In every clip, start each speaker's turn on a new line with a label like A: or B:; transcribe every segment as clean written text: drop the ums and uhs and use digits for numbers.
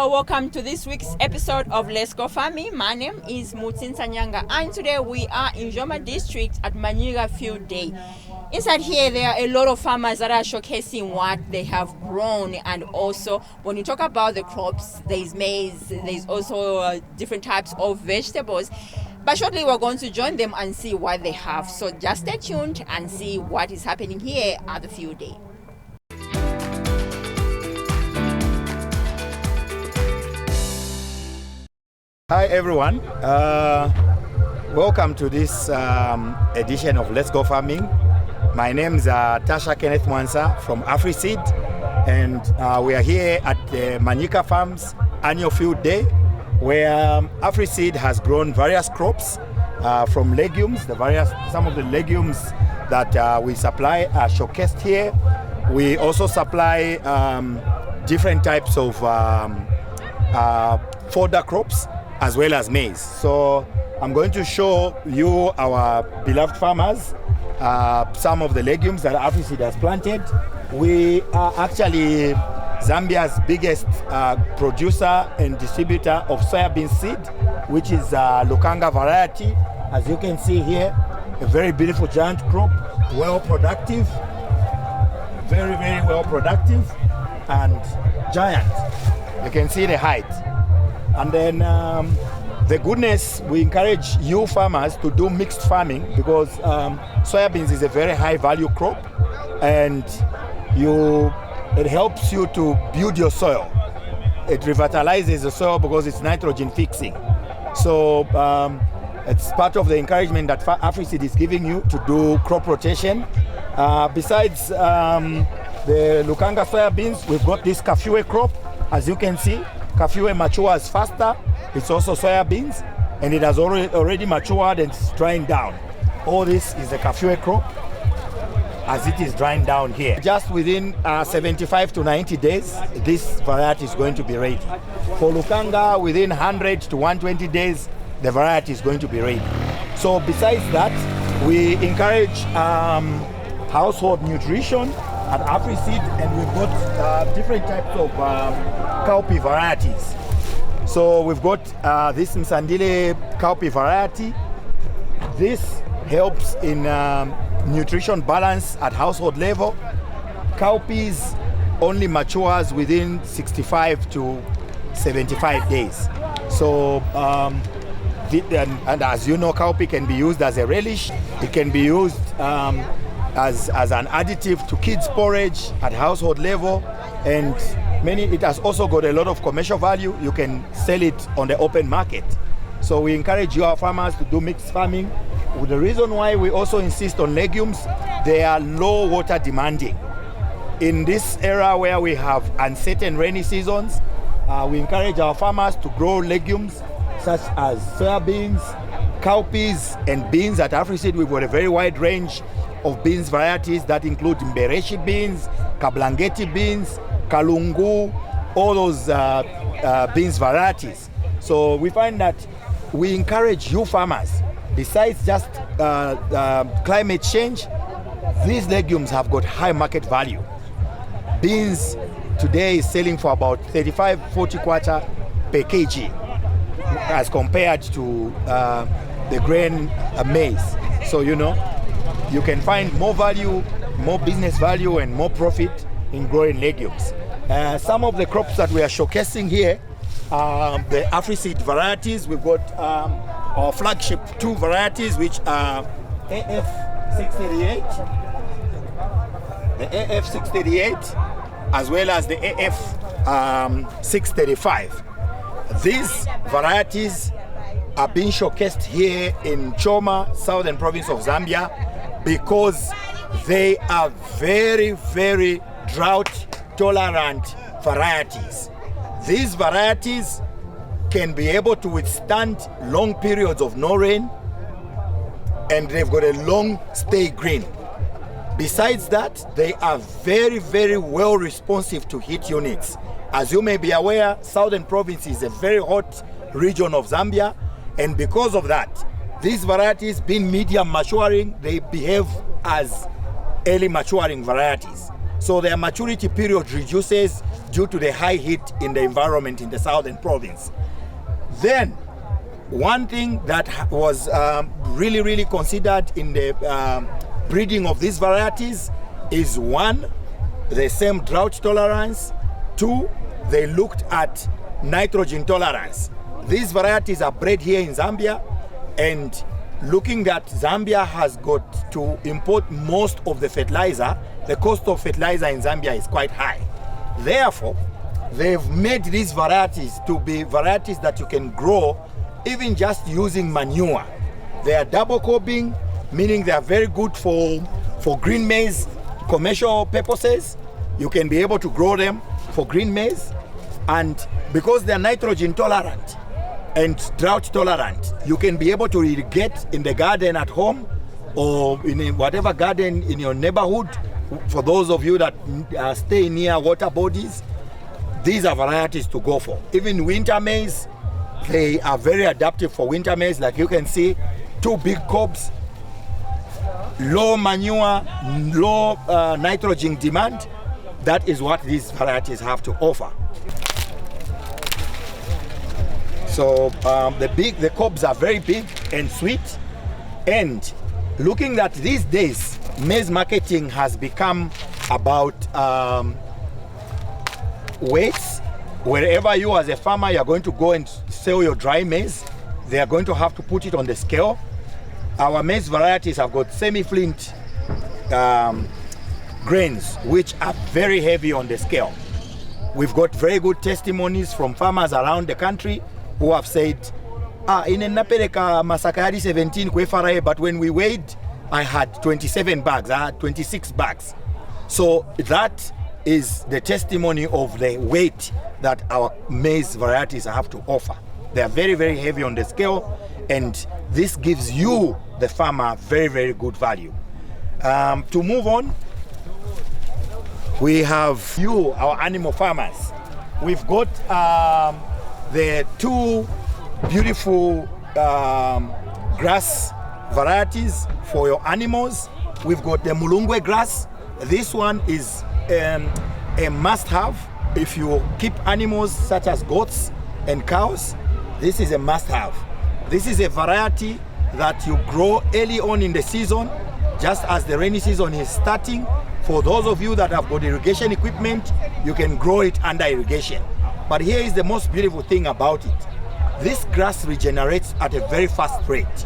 A: Hello, welcome to this week's episode of Let's Go Farming. My name is Mutsin Sanyanga, and today we are in Choma district at Manyika Field Day. Inside here, there are a lot of farmers that are showcasing what they have grown, and also when you talk about the crops, there's maize, there's also different types of vegetables. But shortly we're going to join them and see what they have. So just stay tuned and see what is happening here at the Field Day.
B: Hi everyone, welcome to this edition of Let's Go Farming. My name is Tasha Kenneth Mwansa from AfriSeed, and we are here at the Manyika Farms annual Field Day, where AfriSeed has grown various crops from legumes. Some of the legumes that we supply are showcased here. We also supply different types of fodder crops, as well as maize. So I'm going to show you, our beloved farmers, some of the legumes that AfriSeed has planted. We are actually Zambia's biggest producer and distributor of soybean seed, which is Lukanga variety. As you can see here, a very beautiful giant crop, well productive, very well productive and giant. You can see the height. And then the goodness, we encourage you farmers to do mixed farming, because soybeans is a very high value crop, and it helps you to build your soil. It revitalizes the soil because it's nitrogen fixing. So it's part of the encouragement that AfriSeed is giving you to do crop rotation. Besides the Lukanga soybeans, we've got this Kafue crop. As you can see, Kafue matures faster. It's also soybeans, and it has already matured and it's drying down. All this is the Kafue crop as it is drying down here. Just within 75 to 90 days, this variety is going to be ready. For Lukanga, within 100 to 120 days, the variety is going to be ready. So besides that, we encourage household nutrition at AfriSeed, and we've got different types of cowpea varieties. So we've got this Msandile cowpea variety. This helps in nutrition balance at household level. Cowpeas only matures within 65 to 75 days. So and as you know, cowpea can be used as a relish. It can be used as an additive to kids' porridge at household level, and it has also got a lot of commercial value. You can sell it on the open market. So we encourage you, our farmers, to do mixed farming. The reason why we also insist on legumes, they are low water demanding. In this era where we have uncertain rainy seasons, we encourage our farmers to grow legumes such as soybeans, cowpeas, and beans. At AfriSeed, we've got a very wide range of beans varieties that include Mbereshi beans, Kablangeti beans, Kalungu, all those beans varieties. So we find that we encourage you farmers, besides just climate change, these legumes have got high market value. Beans today is selling for about 35-40 kwacha per kg, as compared to the grain maize. So you can find more value, more business value, and more profit in growing legumes. Some of the crops that we are showcasing here are the AfriSeed varieties. We've got our flagship two varieties, which are AF638, the AF638, as well as the AF635. These varieties are being showcased here in Choma, southern province of Zambia, because they are very drought tolerant varieties. These varieties can be able to withstand long periods of no rain, and they've got a long stay green. Besides that, they are very well responsive to heat units. As you may be aware, southern province is a very hot region of Zambia, and because of that, these varieties, being medium maturing, they behave as early maturing varieties. So their maturity period reduces due to the high heat in the environment in the southern province. Then, one thing that was really considered in the breeding of these varieties is, one, the same drought tolerance. Two, they looked at nitrogen tolerance. These varieties are bred here in Zambia, and looking that Zambia has got to import most of the fertilizer, the cost of fertilizer in Zambia is quite high. Therefore, they've made these varieties to be varieties that you can grow even just using manure. They are double cropping, meaning they are very good for green maize commercial purposes. You can be able to grow them for green maize, and because they are nitrogen tolerant and drought tolerant, you can be able to irrigate in the garden at home or in whatever garden in your neighborhood. For those of you that stay near water bodies, these are varieties to go for. Even winter maize, they are very adaptive for winter maize. Like you can see, 2 big cobs, low manure, low nitrogen demand. That is what these varieties have to offer. So the cobs are very big and sweet. And looking at these days, maize marketing has become about weights. Wherever you as a farmer, you are going to go and sell your dry maize, they are going to have to put it on the scale. Our maize varieties have got semi-flint grains, which are very heavy on the scale. We've got very good testimonies from farmers around the country who have said, in Napereka Masakari 17 kwefarae, but when we weighed, I had 27 bags, I had 26 bags. So that is the testimony of the weight that our maize varieties have to offer. They are very heavy on the scale, and this gives you, the farmer, very good value. To move on, we have you, our animal farmers. We've got the 2 beautiful grass varieties for your animals. We've got the mulungwe grass. This one is a must-have if you keep animals such as goats and cows. This is a must-have. This is a variety that you grow early on in the season, just as the rainy season is starting. For those of you that have got irrigation equipment, you can grow it under irrigation. But here is the most beautiful thing about it. This grass regenerates at a very fast rate.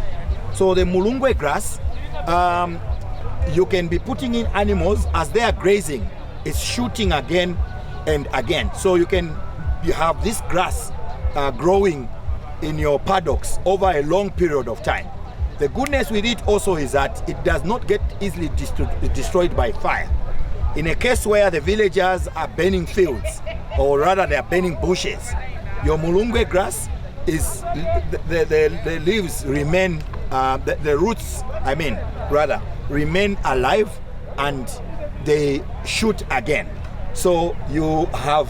B: So the mulungwe grass, you can be putting in animals as they are grazing. It's shooting again and again. So you have this grass growing in your paddocks over a long period of time. The goodness with it also is that it does not get easily destroyed by fire. In a case where the villagers are burning fields, or rather they are burning bushes, your mulungwe grass is, the leaves remain, the roots, remain alive, and they shoot again. So you have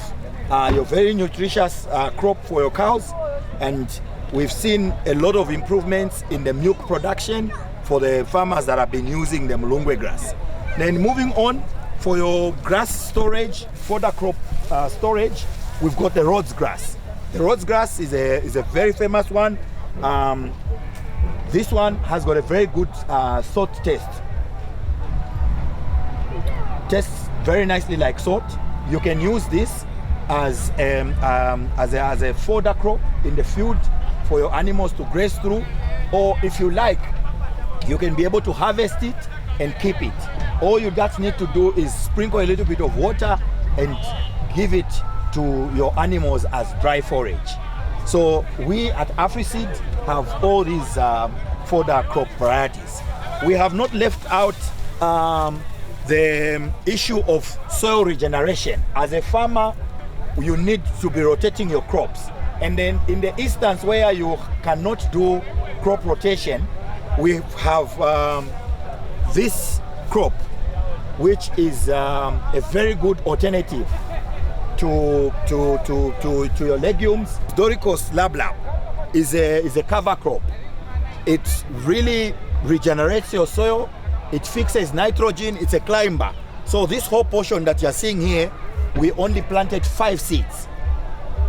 B: your very nutritious crop for your cows, and we've seen a lot of improvements in the milk production for the farmers that have been using the mulungwe grass. Then moving on, for your grass storage, fodder crop storage, we've got the Rhodes grass. The Rhodes grass is a very famous one. This one has got a very good salt taste. Tastes very nicely like salt. You can use this as a fodder crop in the field for your animals to graze through, or if you like, you can be able to harvest it and keep it. All you just need to do is sprinkle a little bit of water and give it to your animals as dry forage. So we at AfriSeed have all these fodder crop varieties. We have not left out the issue of soil regeneration. As a farmer, you need to be rotating your crops. And then in the instance where you cannot do crop rotation, we have this crop, which is a very good alternative to your legumes. Doricos lablab is a cover crop. It really regenerates your soil. It fixes nitrogen. It's a climber. So this whole portion that you're seeing here, we only planted 5 seeds.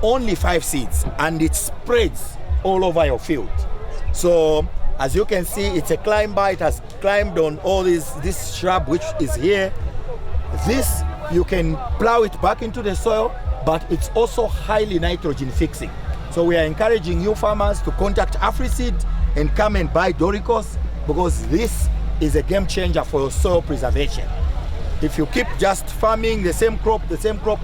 B: Only 5 seeds, and it spreads all over your field. So as you can see, it's a climber. It has climbed on all this shrub which is here. This, you can plow it back into the soil, but it's also highly nitrogen fixing. So we are encouraging you farmers to contact AfriSeed and come and buy Doricos, because this is a game changer for your soil preservation. If you keep just farming the same crop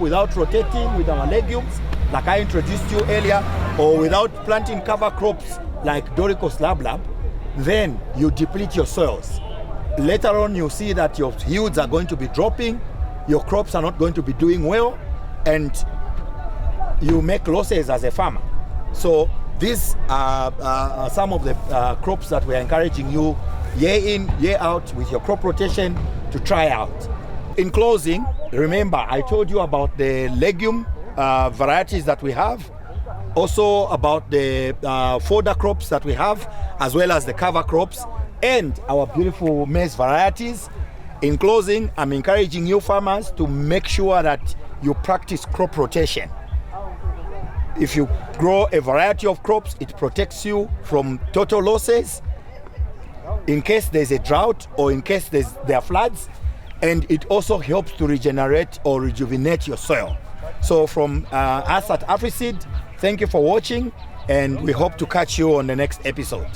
B: without rotating with our legumes, like I introduced you earlier, or without planting cover crops like Doricos Lab, then you deplete your soils. Later on, you'll see that your yields are going to be dropping, your crops are not going to be doing well, and you make losses as a farmer. So these are some of the crops that we're encouraging you year in, year out with your crop rotation to try out. In closing, remember, I told you about the legume varieties that we have, also about the fodder crops that we have, as well as the cover crops and our beautiful maize varieties. In closing, I'm encouraging you farmers to make sure that you practice crop rotation. If you grow a variety of crops, it protects you from total losses in case there's a drought or in case there are floods, and it also helps to regenerate or rejuvenate your soil. So from us at AfriSeed, thank you for watching, and we hope to catch you on the next episode.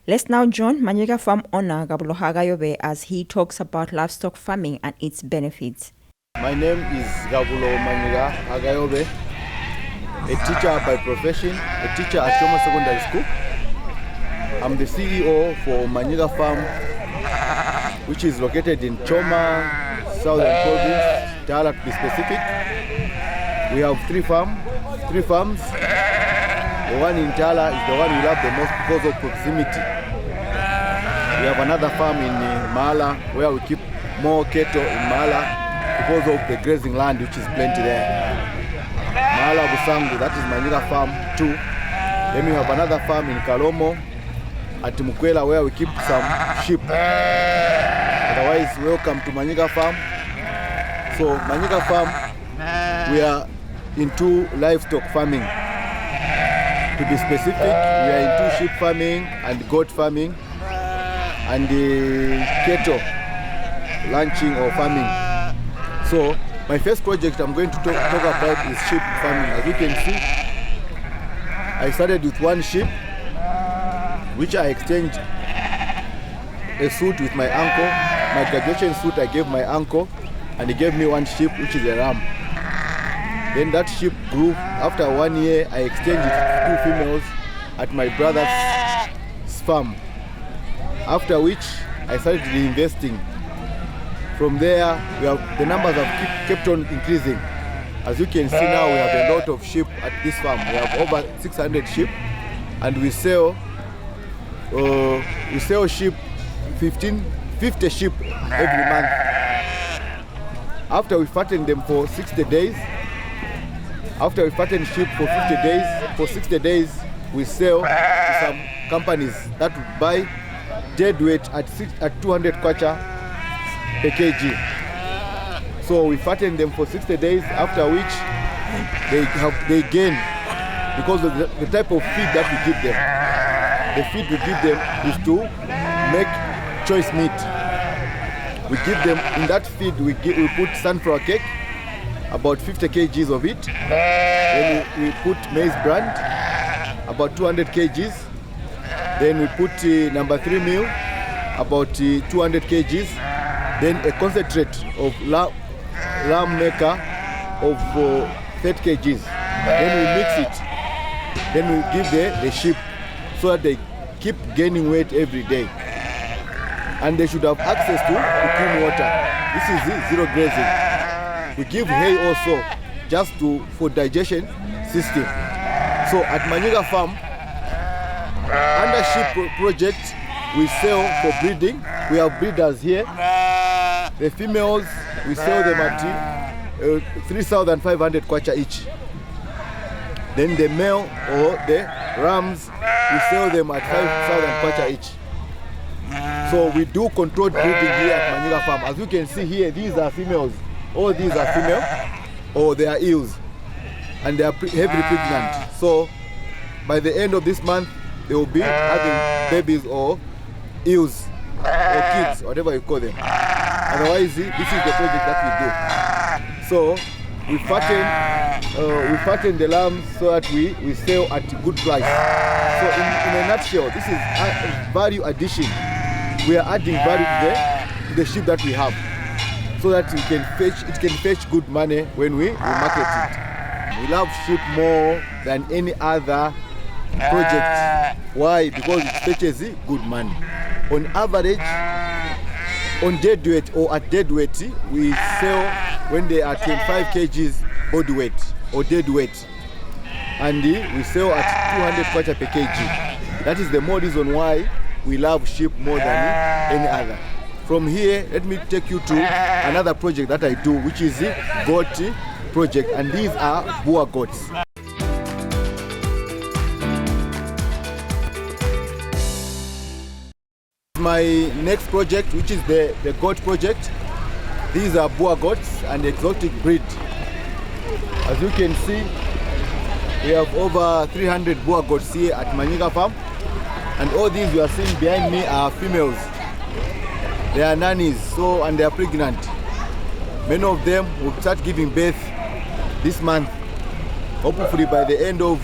A: Let's now join Manyika farm owner Gabulo Hagayobe as he talks about livestock farming and its benefits.
C: My name is Gabulo Manyika Hagayobe, a teacher by profession, a teacher at Choma Secondary School. I'm the CEO for Manyika Farm, which is located in Choma, Southern Province, Tala to be specific. We have three farms. The one in Tala is the one we love the most because of proximity. We have another farm in Mala where we keep more cattle in Mala because of the grazing land which is plenty there. Mala Busangu, that is Manyika Farm 2. Then we have another farm in Kalomo at Mukwela where we keep some sheep. Otherwise, welcome to Manyika Farm. So Manyika Farm, we are into livestock farming. To be specific, we are into sheep farming and goat farming and cattle ranching or farming. So my first project I'm going to talk about is sheep farming. As you can see, I started with one sheep, which I exchanged a suit with my uncle. My graduation suit I gave my uncle, and he gave me one sheep, which is a ram. Then that sheep grew. After 1 year, I exchanged it 2 females at my brother's farm. After which, I started reinvesting. From there, the numbers have kept on increasing. As you can see now, we have a lot of sheep at this farm. We have over 600 sheep, and we sell sheep, 50 sheep every month. After we fatten them for 60 days, after we fatten sheep for 50 days, for 60 days, we sell to some companies that would buy dead weight at 200 kwacha per kg. So we fatten them for 60 days, after which they gain because of the type of feed that we give them. The feed we give them is to make choice meat. We give them, in that feed we put sunflower cake, about 50 kgs of it. Then we put maize bran, about 200 kgs. Then we put number 3 meal, about 200 kgs. Then a concentrate of lamb maker of 30 kgs. Then we mix it. Then we give the sheep so that they keep gaining weight every day. And they should have access to clean water. This is zero grazing. We give hay also, just for digestion system. So at Manyika Farm, under sheep project, we sell for breeding. We have breeders here. The females, we sell them at 3,500 kwacha each. Then the male or the rams, we sell them at 5,000 kwacha each. So we do controlled breeding here at Manyika farm. As you can see here, these are females. All these are female, or they are ewes, and they are heavily pregnant. So by the end of this month, they will be having babies or ewes or kids, whatever you call them. Otherwise, this is the project that we do. So we fatten the lambs so that we sell at a good price. So in a nutshell, this is a value addition. We are adding value to the sheep that we have, so that it can fetch good money when we market it. We love sheep more than any other project. Why? Because it fetches good money. On average, on dead weight or at dead weight, we sell when they are 25 kgs body weight or dead weight, and we sell at 200 kwacha per kg. That is the more reason why we love sheep more than any other. From here, let me take you to another project that I do, which is the goat project, and these are Boer goats. My next project, which is the goat project. These are Boer goats and exotic breed. As you can see, we have over 300 Boer goats here at Manyika farm, and all these you are seeing behind me are females. They are nannies, and they are pregnant. Many of them will start giving birth this month. Hopefully by the end of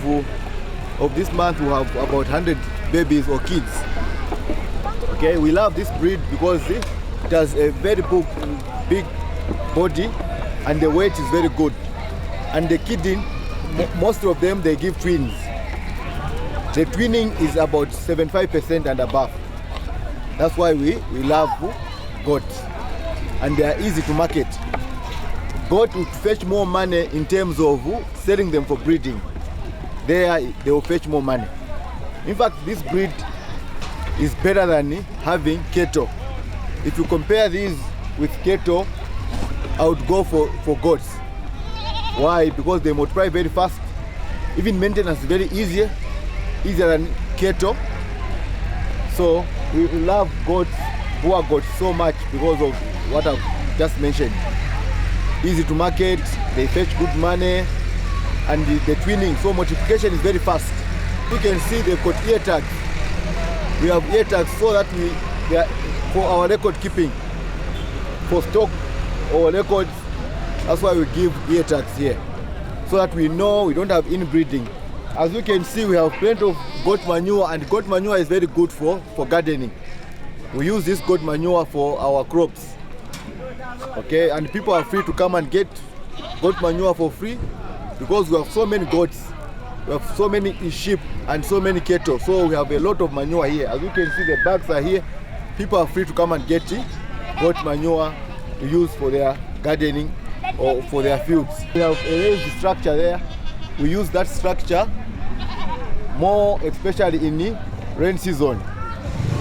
C: this month we'll have about 100 babies or kids. Okay, we love this breed because it has a very big body and the weight is very good. And the kidding, most of them they give twins. The twinning is about 75% and above. That's why we love goats, and they are easy to market. Goat will fetch more money in terms of selling them for breeding. They will fetch more money. In fact, this breed is better than having cattle. If you compare these with cattle, I would go for goats. Why? Because they multiply very fast. Even maintenance is very easier than cattle. So we love goats, Boer goats, so much because of what I've just mentioned. Easy to market, they fetch good money, and the twinning, so multiplication is very fast. You can see they've got ear tags. We have ear tags so that they are for our record keeping, for stock or records. That's why we give ear tags here, so that we know we don't have inbreeding. As you can see, we have plenty of goat manure, and goat manure is very good for gardening. We use this goat manure for our crops. Okay, and people are free to come and get goat manure for free because we have so many goats, we have so many sheep and so many cattle, so we have a lot of manure here. As you can see, the bags are here. People are free to come and get goat manure to use for their gardening or for their fields. We have a raised structure there. We use that structure more especially in the rain season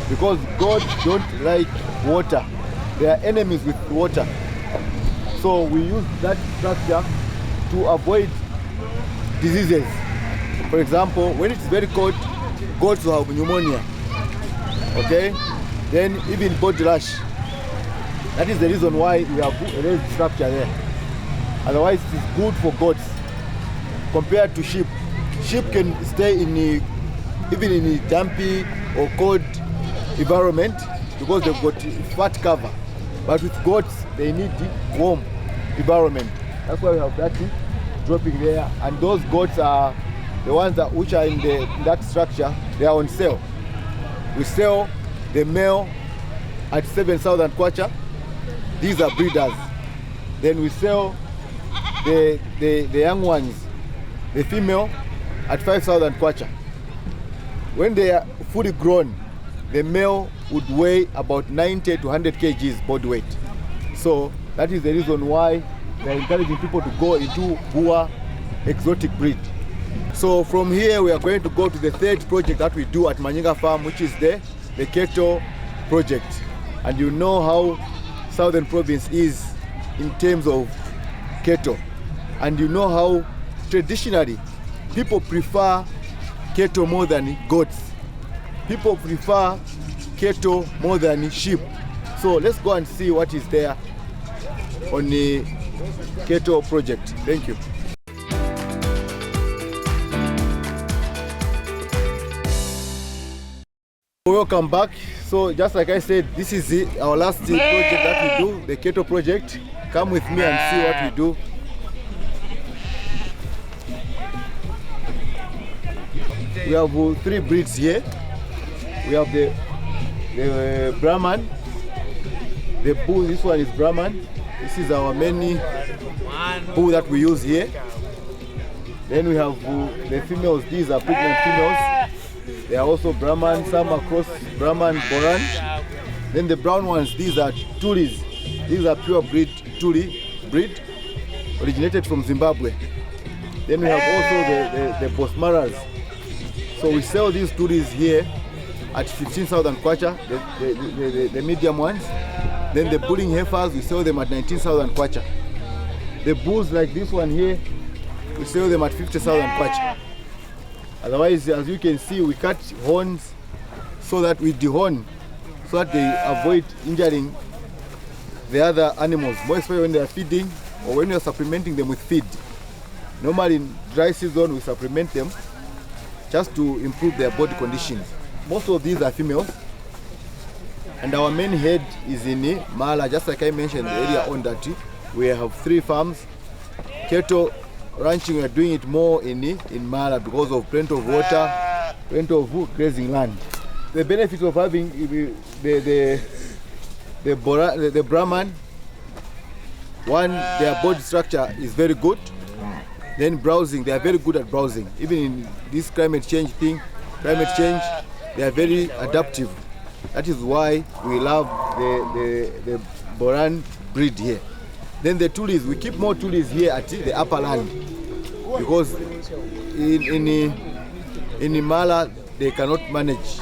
C: because goats don't like water. They are enemies with water. So we use that structure to avoid diseases. For example, when it's very cold, goats will have pneumonia. Okay? Then even body rash. That is the reason why we have a raised structure there. Otherwise, it is good for goats compared to sheep. Sheep can stay even in a dampy or cold environment because they've got fat cover. But with goats, they need warm environment. That's why we have that dropping there. And those goats are the ones which are in that structure. They are on sale. We sell the male at 7,000 kwacha. These are breeders. Then we sell the young ones, the female, at 5,000 kwacha. When they are fully grown, the male would weigh about 90 to 100 kgs body weight. So that is the reason why they are encouraging people to go into Boer exotic breed. So from here we are going to go to the third project that we do at Manyika farm, which is the cattle project. And you know how Southern Province is in terms of cattle. And you know how traditionally people prefer cattle more than goats. People prefer cattle more than sheep. So let's go and see what is there on the cattle project. Thank you. Welcome back. So just like I said, this is our last project that we do, the cattle project. Come with me and see what we do. We have 3 breeds here. We have the Brahman, the bull. This one is Brahman. This is our main bull that we use here. Then we have the females. These are pregnant females. They are also Brahman. Some are cross Brahman, Boran. Then the brown ones. These are Tulis. These are pure breed Tuli breed, originated from Zimbabwe. Then we have also the Bosmaras. So we sell these Tulis here at 15,000 kwacha, the medium ones. Then the bulling heifers, we sell them at 19,000 kwacha. The bulls like this one here, we sell them at 50,000 kwacha. Otherwise, as you can see, we cut horns so that we dehorn, so that they avoid injuring the other animals, more especially when they are feeding or when we are supplementing them with feed. Normally in dry season, we supplement them just to improve their body conditions. Most of these are females, and our main head is in Mala. Just like I mentioned earlier on, that we have 3 farms. Cattle ranching, we are doing it more in Mala because of plenty of water, plenty of grazing land. The benefit of having the Brahman, one, their body structure is very good. Then browsing, they are very good at browsing. Even in this climate change, they are very adaptive. That is why we love the Boran breed here. Then the Tulis, we keep more Tulis here at the upper land because in Mala they cannot manage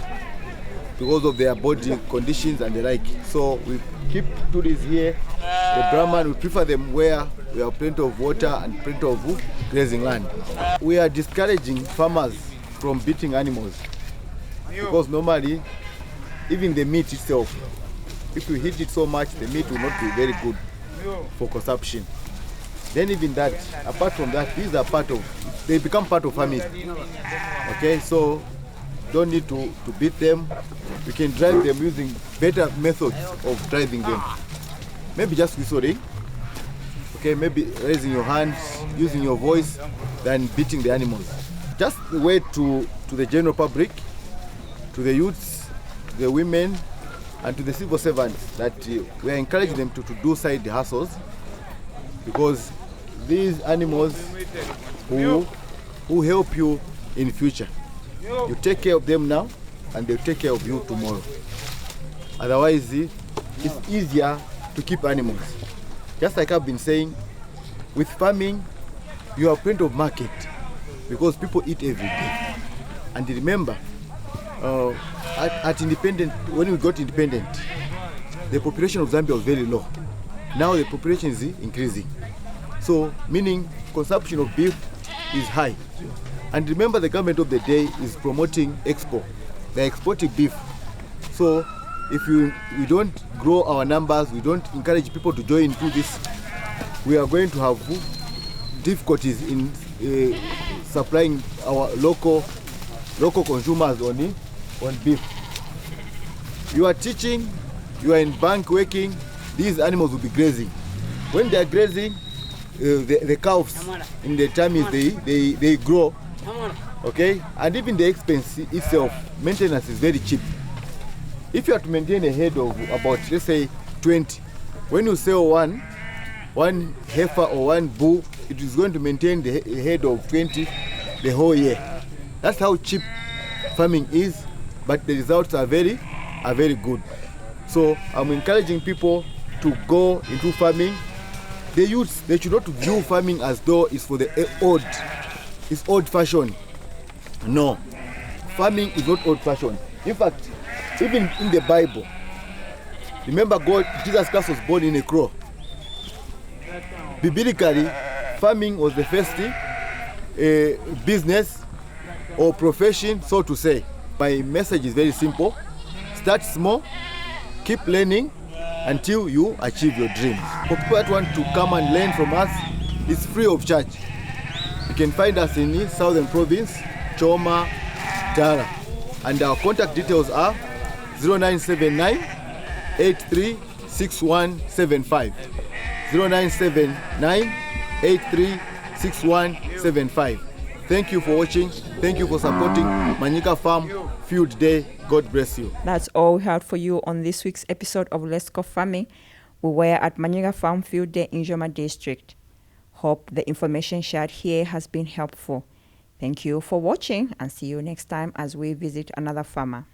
C: because of their body conditions and the like. So we keep Tulis here. The Brahman, we prefer them where we have plenty of water and plenty of grazing land. We are discouraging farmers from beating animals because normally even the meat itself, if we heat it so much, the meat will not be very good for consumption. Then even that, apart from that, these are they become part of family. Okay, so don't need to beat them. We can drive them using better methods of driving them. Maybe just whistling, okay, maybe raising your hands, using your voice, than beating the animals. Just the way to the general public, to the youths, the women, and to the civil servants, that we are encouraging them to do side hustles, because these animals who help you in future. You take care of them now, and they'll take care of you tomorrow. Otherwise, it's easier to keep animals. Just like I've been saying, with farming, you have plenty of market because people eat every day. And remember, at independent, when we got independent, the population of Zambia was very low. Now the population is increasing. So, meaning consumption of beef is high. And remember, the government of the day is promoting export. They're exporting beef. So, if we don't grow our numbers, we don't encourage people to join into this, we are going to have difficulties in supplying our local consumers on beef. You are teaching, you are in bank working, these animals will be grazing. When they are grazing, the calves in the tummies, they grow. Okay, and even the expense itself, maintenance is very cheap. If you have to maintain a head of about, let's say, 20, when you sell one heifer or one bull, it is going to maintain the head of 20 the whole year. That's how cheap farming is, but the results are very good. So I'm encouraging people to go into farming. The youths, they should not view farming as though it's for the it's old-fashioned. No, farming is not old-fashioned. In fact, even in the Bible, remember Jesus Christ was born in a crow. Biblically, farming was the first business or profession, so to say. My message is very simple. Start small, keep learning until you achieve your dreams. For people that want to come and learn from us, it's free of charge. You can find us in the Southern Province, Choma, Tara. And our contact details are 0979 836175. 0979 836175. Thank you for watching. Thank you for supporting Manyika Farm Field Day. God bless you.
A: That's all we had for you on this week's episode of Let's Go Farming. We were at Manyika Farm Field Day in Choma District. Hope the information shared here has been helpful. Thank you for watching and see you next time as we visit another farmer.